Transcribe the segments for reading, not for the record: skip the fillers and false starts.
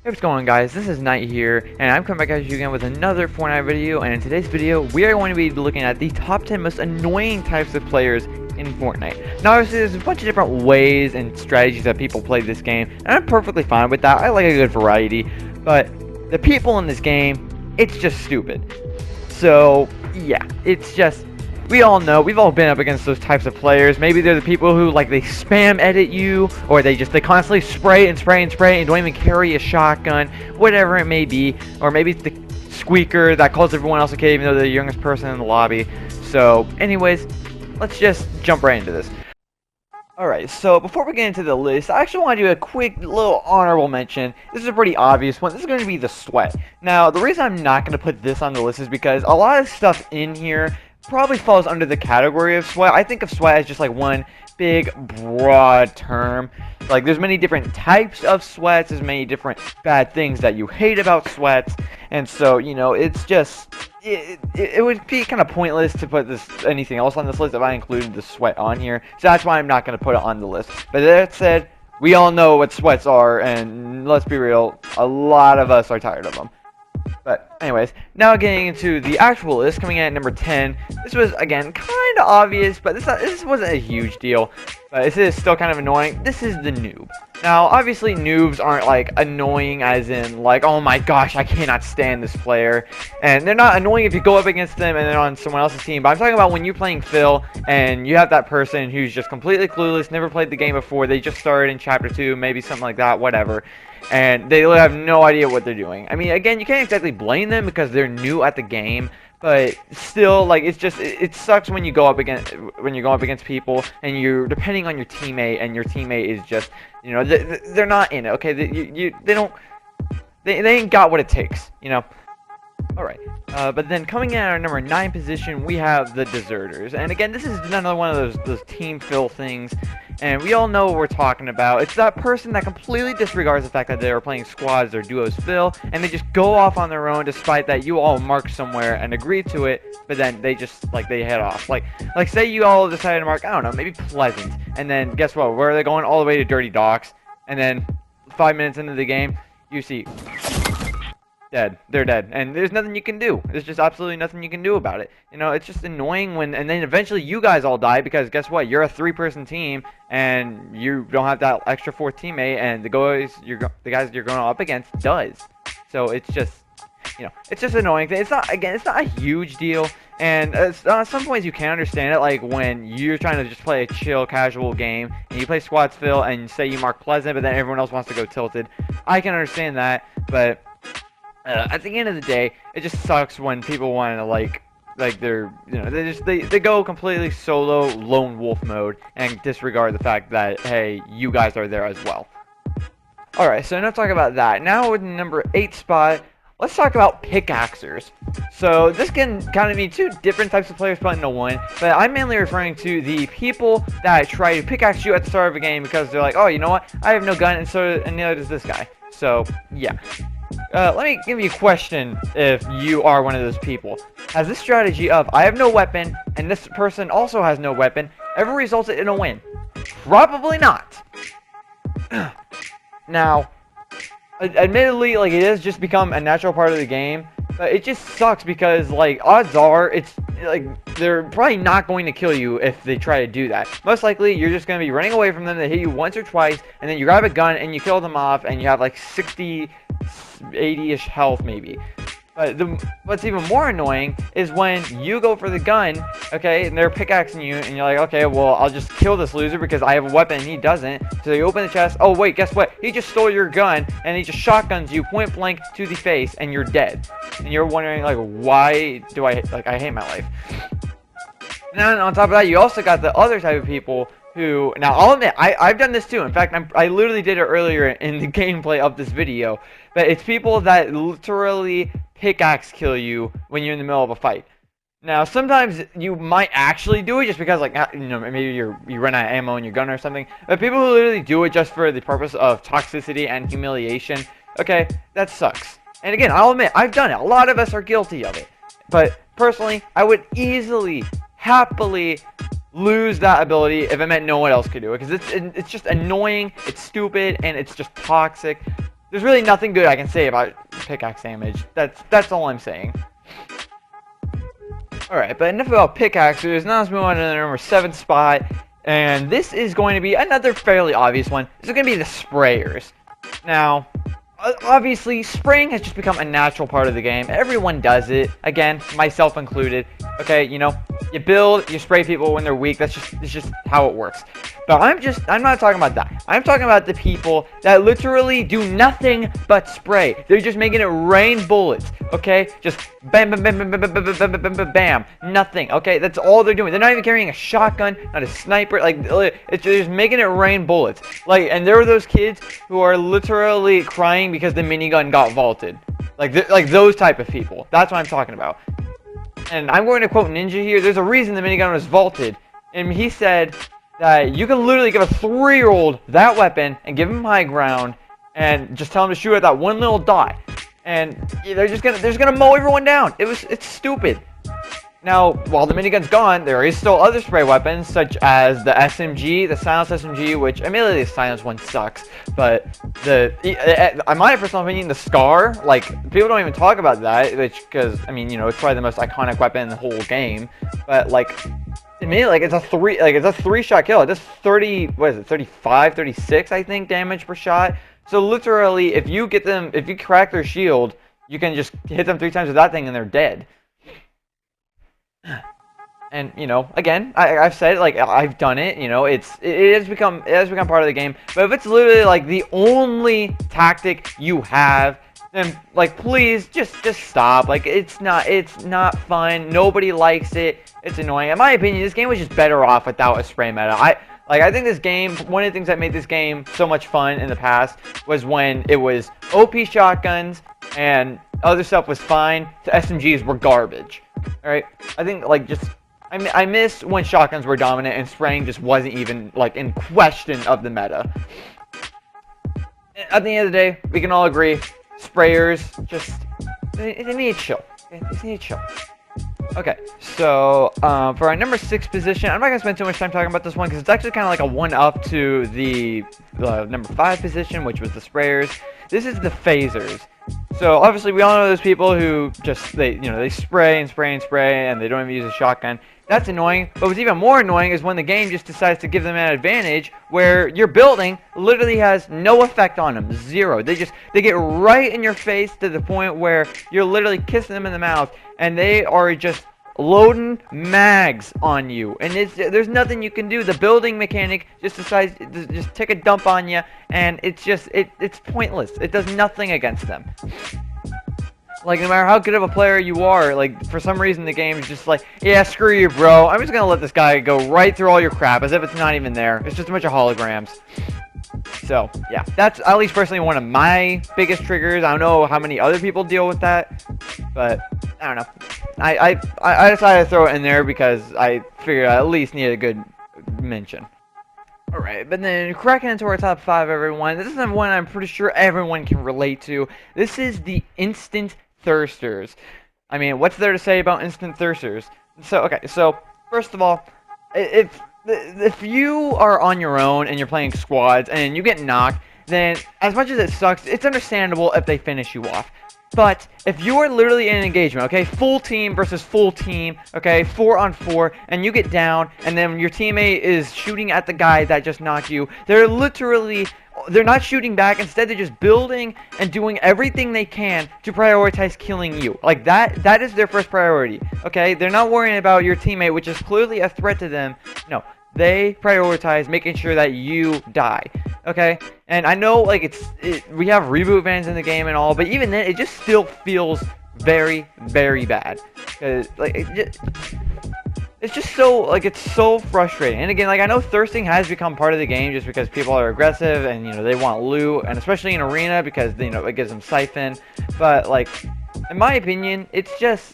Hey, what's going on, guys? This is Knight here, and I'm coming back at you again with another Fortnite video. And in today's video, we are going to be looking at the top 10 most annoying types of players in Fortnite. Now, obviously, there's a bunch of different ways and strategies that people play this game, and I'm perfectly fine with that. I like a good variety, but the people in this game, it's just stupid. So, yeah, it's just... We all know, we've all been up against those types of players. Maybe they're the people who, like, they spam edit you, or they constantly spray and spray and spray and don't even carry a shotgun, whatever it may be. Or maybe it's the squeaker that calls everyone else a kid even though they're the youngest person in the lobby. So, anyways, let's just jump right into this. Alright, so before we get into the list, I actually want to do a quick little honorable mention. This is a pretty obvious one. This is going to be the sweat. Now, the reason I'm not going to put this on the list is because a lot of stuff in here probably falls under the category of sweat. I think of sweat as just like one big broad term. Like, there's many different types of sweats, there's many different bad things that you hate about sweats, and so, you know, it's just it would be kind of pointless to put anything else on this list if I included the sweat on here. So that's why I'm not going to put it on the list. But that said, we all know what sweats are, and let's be real, a lot of us are tired of them. But anyways, now getting into the actual list, coming in at number 10. This was, again, kind of obvious, but this wasn't a huge deal. But this is still kind of annoying. This is the noob. Now, obviously, noobs aren't, like, annoying as in, like, oh my gosh, I cannot stand this player. And they're not annoying if you go up against them and they're on someone else's team. But I'm talking about when you're playing Phil and you have that person who's just completely clueless, never played the game before, they just started in Chapter 2, maybe something like that, whatever. And they have no idea what they're doing. I mean, again, you can't exactly blame them because they're new at the game, but still, like, it's just it sucks when you go up against people and you're depending on your teammate, and your teammate is just, you know, they're not in it. Okay, they ain't got what it takes, you know. Alright, but then coming in at our number 9 position, we have the deserters. And again, this is another one of those team fill things, and we all know what we're talking about. It's that person that completely disregards the fact that they are playing squads or duos fill, and they just go off on their own despite that you all mark somewhere and agree to it, but then they just, like, they head off. Like say you all decided to mark, I don't know, maybe Pleasant, and then guess what, where are they going? All the way to Dirty Docks, and then 5 minutes into the game, you see... dead. They're dead. And there's nothing you can do. There's just absolutely nothing you can do about it. You know, it's just annoying when, and then eventually you guys all die because guess what? You're a 3-person team and you don't have that extra 4th teammate, and the guys you're going up against does. So it's just, you know, it's just annoying. It's not, again, it's not a huge deal. And at some points you can understand it, like when you're trying to just play a chill, casual game, and you play squads fill and say you mark Pleasant, but then everyone else wants to go tilted. I can understand that, but at the end of the day, it just sucks when people want to like they're, you know, they go completely solo lone wolf mode and disregard the fact that, hey, you guys are there as well. Alright, so enough talking about that. Now with number 8 spot, let's talk about Pickaxers. So this can kind of be two different types of players put into one, but I'm mainly referring to the people that try to pickaxe you at the start of a game because they're like, oh, you know what, I have no gun, and neither does this guy. So yeah. Let me give you a question if you are one of those people. Has this strategy of, I have no weapon, and this person also has no weapon, ever resulted in a win? Probably not. Now, admittedly, like, it has just become a natural part of the game, but it just sucks because, like, odds are, it's, like, they're probably not going to kill you if they try to do that. Most likely, you're just going to be running away from them, they hit you once or twice, and then you grab a gun and you kill them off, and you have, like, 60... 80-ish health maybe. But what's even more annoying is when you go for the gun, okay, and they're pickaxing you, and you're like, okay, well, I'll just kill this loser because I have a weapon and he doesn't. So you open the chest, oh wait, guess what? He just stole your gun, and he just shotguns you point blank to the face, and you're dead. And you're wondering, like, why do I hate my life? And then on top of that, you also got the other type of people who, now I'll admit, I've done this too. In fact, I literally did it earlier in the gameplay of this video. But it's people that literally pickaxe kill you when you're in the middle of a fight. Now, sometimes you might actually do it just because, like, you know, maybe you run out of ammo in your gun or something. But people who literally do it just for the purpose of toxicity and humiliation, okay, that sucks. And again, I'll admit, I've done it. A lot of us are guilty of it. But personally, I would easily, happily lose that ability if it meant no one else could do it, because it's just annoying, it's stupid, and it's just toxic. there's really nothing good I can say about pickaxe damage. That's all I'm saying. Alright, but enough about pickaxes. Now let's move on to the number 7 spot. And this is going to be another fairly obvious one. This is going to be the sprayers. Now, obviously, spraying has just become a natural part of the game. Everyone does it. Again, myself included. Okay, you know, you build, you spray people when they're weak. It's just how it works. But I'm not talking about that. I'm talking about the people that literally do nothing but spray. They're just making it rain bullets. Okay, just bam, bam, bam, bam, bam, bam, bam, bam, bam, bam, bam. Nothing. Okay, that's all they're doing. They're not even carrying a shotgun, not a sniper. Like, it's just making it rain bullets. Like, and there are those kids who are literally crying because the minigun got vaulted. Like those type of people. That's what I'm talking about. And I'm going to quote Ninja here. There's a reason the minigun was vaulted, and he said that you can literally give a 3-year-old that weapon and give him high ground and just tell him to shoot at that one little dot, and they're just gonna mow everyone down. It's stupid. Now, while the minigun's gone, there is still other spray weapons, such as the SMG, the silenced SMG, which, admittedly, the silenced one sucks, but in my personal opinion, the Scar, like, people don't even talk about that, which, because, I mean, you know, it's probably the most iconic weapon in the whole game, but, like, to me, like, it's a 3-shot kill. It does 30, what is it, 35, 36, I think, damage per shot. So, literally, if you crack their shield, you can just hit them 3 times with that thing and they're dead. And, you know, again, I've said it, like, I've done it, you know, it has become part of the game. But if it's literally, like, the only tactic you have, then, like, please, just stop. Like, it's not fun. Nobody likes it. It's annoying. In my opinion, this game was just better off without a spray meta. I think this game, one of the things that made this game so much fun in the past was when it was OP shotguns and other stuff was fine. The SMGs were garbage. Alright, I think, like, I miss when shotguns were dominant and spraying just wasn't even, like, in question of the meta. At the end of the day, we can all agree, sprayers, they need to chill. Okay? They need to chill. Okay, so, for our number 6 position, I'm not going to spend too much time talking about this one, because it's actually kind of like a one-up to the number 5 position, which was the sprayers. This is the phasers. So obviously we all know those people who just they spray and spray and spray and they don't even use a shotgun. That's annoying. But what's even more annoying is when the game just decides to give them an advantage where your building literally has no effect on them. 0. They get right in your face to the point where you're literally kissing them in the mouth and they are just loading mags on you, and there's nothing you can do. The building mechanic just decides to just take a dump on you, and it's pointless. It does nothing against them. Like, no matter how good of a player you are, like, for some reason the game is just like, yeah, screw you, bro. I'm just gonna let this guy go right through all your crap as if it's not even there. It's just a bunch of holograms. So, yeah, that's at least personally one of my biggest triggers. I don't know how many other people deal with that, but I don't know. I decided to throw it in there because I figured I at least needed a good mention. Alright, but then cracking into our top 5, everyone. This is one I'm pretty sure everyone can relate to. This is the instant thirsters. I mean, what's there to say about instant thirsters? So, okay, so, first of all, if you are on your own and you're playing squads and you get knocked, then as much as it sucks, it's understandable if they finish you off. But if you are literally in an engagement, okay, full team versus full team, okay, 4-on-4, and you get down, and then your teammate is shooting at the guy that just knocked you, they're not shooting back. Instead, they're just building and doing everything they can to prioritize killing you. Like, that is their first priority, okay? They're not worrying about your teammate, which is clearly a threat to them. No, they prioritize making sure that you die. Okay, and I know, like, we have reboot vans in the game and all, but even then, it just still feels very, very bad. Cause, like, it's just so, like, it's so frustrating. And again, like, I know thirsting has become part of the game just because people are aggressive and, you know, they want loot, and especially in arena because, you know, it gives them siphon. But, like, in my opinion, it's just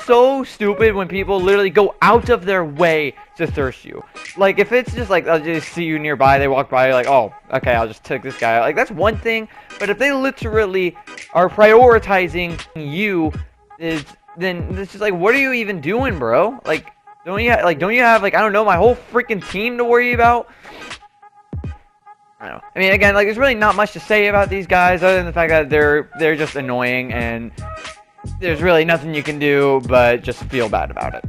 so stupid when people literally go out of their way to thirst you. Like, if it's just like, I'll just see you nearby, they walk by, you're like, oh, okay, I'll just take this guy out. Like, that's one thing, but if they literally are prioritizing you, then it's just like, what are you even doing, bro? Like, don't you have, like, I don't know, my whole freaking team to worry about? I don't know. I mean, again, like, there's really not much to say about these guys other than the fact that they're just annoying, and there's really nothing you can do but just feel bad about it.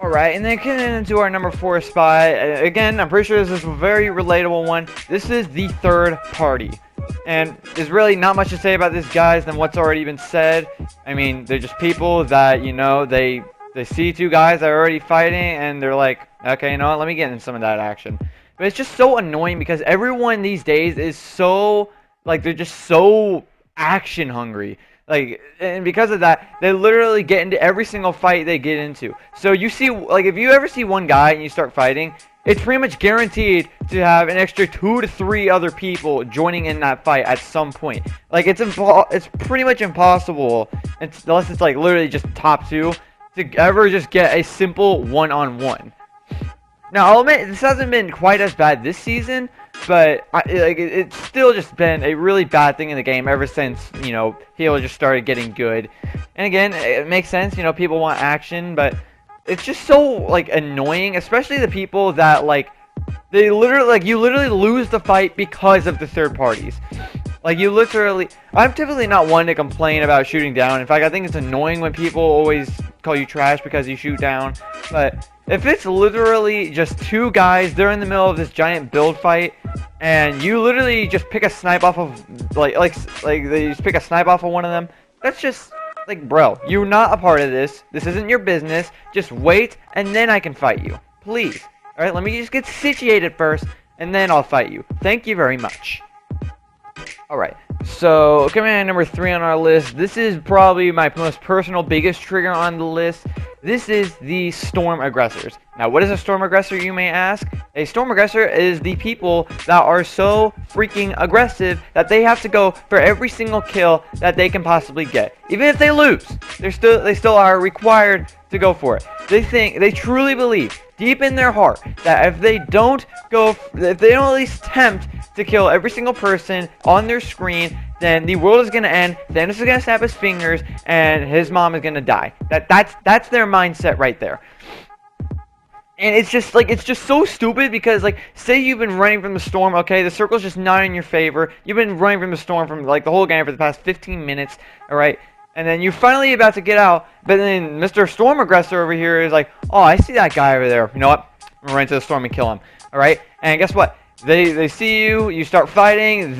Alright, and then getting into our number 4 spot. Again, I'm pretty sure this is a very relatable one. This is the third party. And there's really not much to say about these guys than what's already been said. I mean, they're just people that, you know, they see two guys that are already fighting, and they're like, okay, you know what, let me get in some of that action. But it's just so annoying because everyone these days is so, like, they're just so action hungry. Like, and because of that, they literally get into every single fight they get into. So you see, like, if you ever see one guy and you start fighting, it's pretty much guaranteed to have an extra 2 to 3 other people joining in that fight at some point. Like, it's pretty much impossible, unless it's like literally just top 2, to ever just get a simple one-on-one. Now, I'll admit, this hasn't been quite as bad this season, but it's still just been a really bad thing in the game ever since, you know, Halo just started getting good. And again, it makes sense, you know, people want action, but it's just so, like, annoying, especially the people that, like, you literally lose the fight because of the third parties. Like, I'm typically not one to complain about shooting down. In fact, I think it's annoying when people always call you trash because you shoot down. But if it's literally just two guys, they're in the middle of this giant build fight, and you literally just pick a snipe off of, like they just pick a snipe off of one of them, that's just, like, bro, you're not a part of this. This isn't your business. Just wait, and then I can fight you. Please. Alright, let me just get situated first, and then I'll fight you. Thank you very much. Alright, so coming in at number 3 on our list, this is probably my most personal, biggest trigger on the list. This is the storm aggressors. Now, what is a storm aggressor, you may ask? A storm aggressor is the people that are so freaking aggressive that they have to go for every single kill that they can possibly get. Even if they lose, they still are required to go for it. They truly believe, deep in their heart, that if they don't at least attempt to kill every single person on their screen, then the world is going to end, Thanos is going to snap his fingers, and his mom is going to die. That's their mindset right there. And it's just, like, it's just so stupid because, like, say you've been running from the storm, okay, the circle's just not in your favor, you've been running from the storm from, like, the whole game for the past 15 minutes, alright, and then you're finally about to get out, but then Mr. Storm Aggressor over here is like, oh, I see that guy over there, you know what, I'm gonna run into the storm and kill him, alright, and guess what? They see you, you start fighting,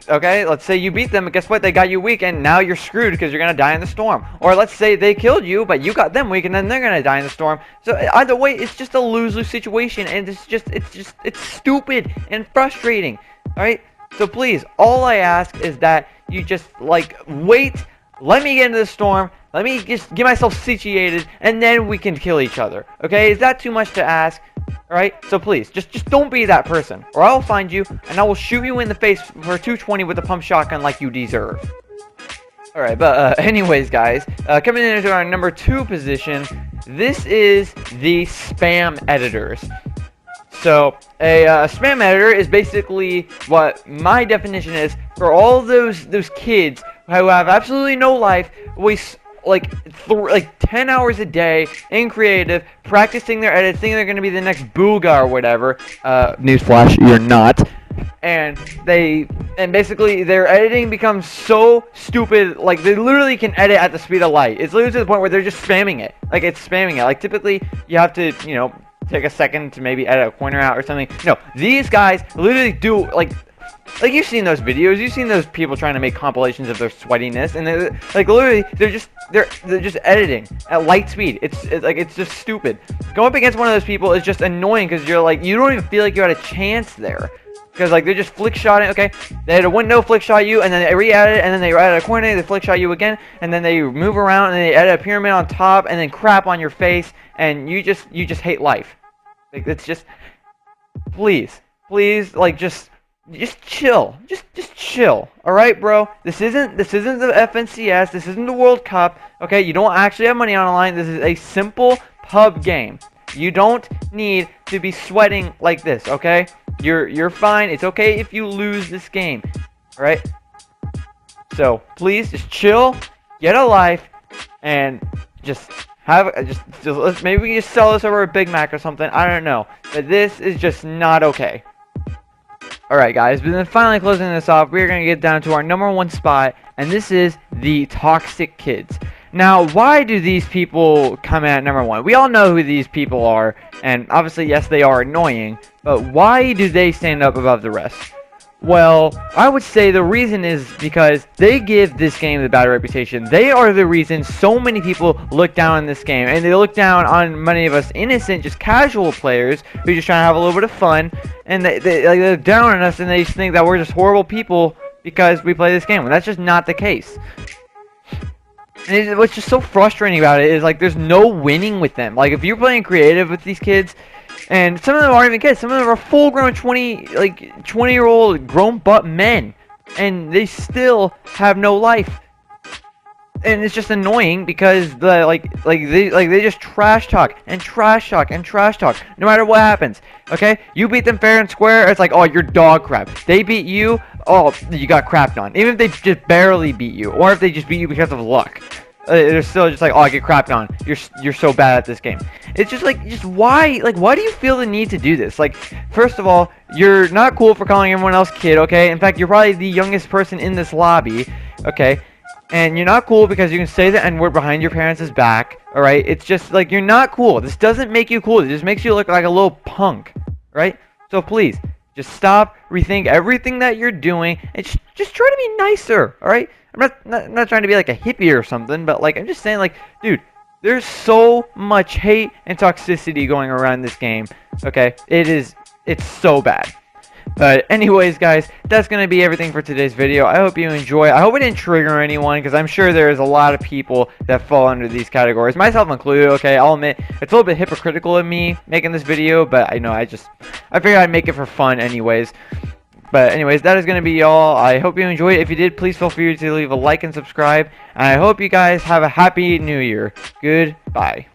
okay, let's say you beat them, but guess what, they got you weak, and now you're screwed because you're gonna die in the storm. Or let's say they killed you, but you got them weak, and then they're gonna die in the storm. So either way, it's just a lose-lose situation, and it's stupid and frustrating, alright? So please, all I ask is that you just, like, wait, let me get into the storm, let me just get myself situated, and then we can kill each other, okay? Is that too much to ask? Alright, so please, just don't be that person, or I'll find you, and I will shoot you in the face for 220 with a pump shotgun like you deserve. Alright, but anyways, guys, coming into our number 2 position, this is the spam editors. So, a spam editor is basically what my definition is for all those kids who have absolutely no life, waste like 10 hours a day in creative, practicing their edits, thinking they're going to be the next Booga or whatever. Newsflash, you're not. And basically their editing becomes so stupid, like they literally can edit at the speed of light. It's literally to the point where they're just spamming it. Like, it's spamming it. Like, typically you have to, you know, take a second to maybe edit a corner out or something. No, these guys literally do, like you've seen those videos, you've seen those people trying to make compilations of their sweatiness, and they're, like, literally they're just editing at light speed. It's just stupid. Going up against one of those people is just annoying because you're like, you don't even feel like you had a chance there. Because, like, they're just flick shotting, okay, they had a window flick shot you, and then they re-edit it, and then they edit a corner, they flick shot you again, and then they move around, and they edit a pyramid on top, and then crap on your face, and you just hate life. Like, it's just, please, like, just chill. Just chill. Alright, bro? This isn't the FNCS. This isn't the World Cup. Okay? You don't actually have money on the line. This is a simple pub game. You don't need to be sweating like this, okay? You're fine. It's okay if you lose this game. Alright? So, please, just chill, get a life, and just maybe we can just sell this over a Big Mac or something. I don't know. But this is just not okay. Alright guys, but then finally closing this off, we're going to get down to our number one spot, and this is the toxic kids. Now, why do these people come at number one? We all know who these people are, and obviously, yes, they are annoying, but why do they stand up above the rest? Well, I would say the reason is because they give this game the bad reputation. They are the reason so many people look down on this game, and they look down on many of us innocent, just casual players who just trying to have a little bit of fun, and they look down on us and they just think that we're just horrible people because we play this game. When that's just not the case. And what's just so frustrating about it is like there's no winning with them. Like if you're playing creative with these kids, and some of them aren't even kids. Some of them are full-grown 20-year-old grown-butt men, and they still have no life. And it's just annoying because they just trash talk and trash talk and trash talk no matter what happens. Okay, you beat them fair and square. It's like, oh, you're dog crap. They beat you. Oh, you got crapped on. Even if they just barely beat you, or if they just beat you because of luck. They're still just like, oh, I get crapped on. You're so bad at this game. It's just like, why? Like, why do you feel the need to do this? Like, first of all, you're not cool for calling everyone else kid, okay? In fact, you're probably the youngest person in this lobby, okay? And you're not cool because you can say the N-word behind your parents' back, alright? It's just like, you're not cool. This doesn't make you cool. It just makes you look like a little punk, right? So please, just stop, rethink everything that you're doing, and just try to be nicer, alright? I'm not trying to be like a hippie or something, but like I'm just saying, like, dude, there's so much hate and toxicity going around this game. Okay, it's so bad. But anyways, guys, that's gonna be everything for today's video. I hope you enjoy. I hope it didn't trigger anyone, because I'm sure there's a lot of people that fall under these categories, myself included. Okay, I'll admit it's a little bit hypocritical of me making this video, but I know I figured I'd make it for fun anyways. But anyways, that is going to be all. I hope you enjoyed it. If you did, please feel free to leave a like and subscribe. And I hope you guys have a happy new year. Goodbye.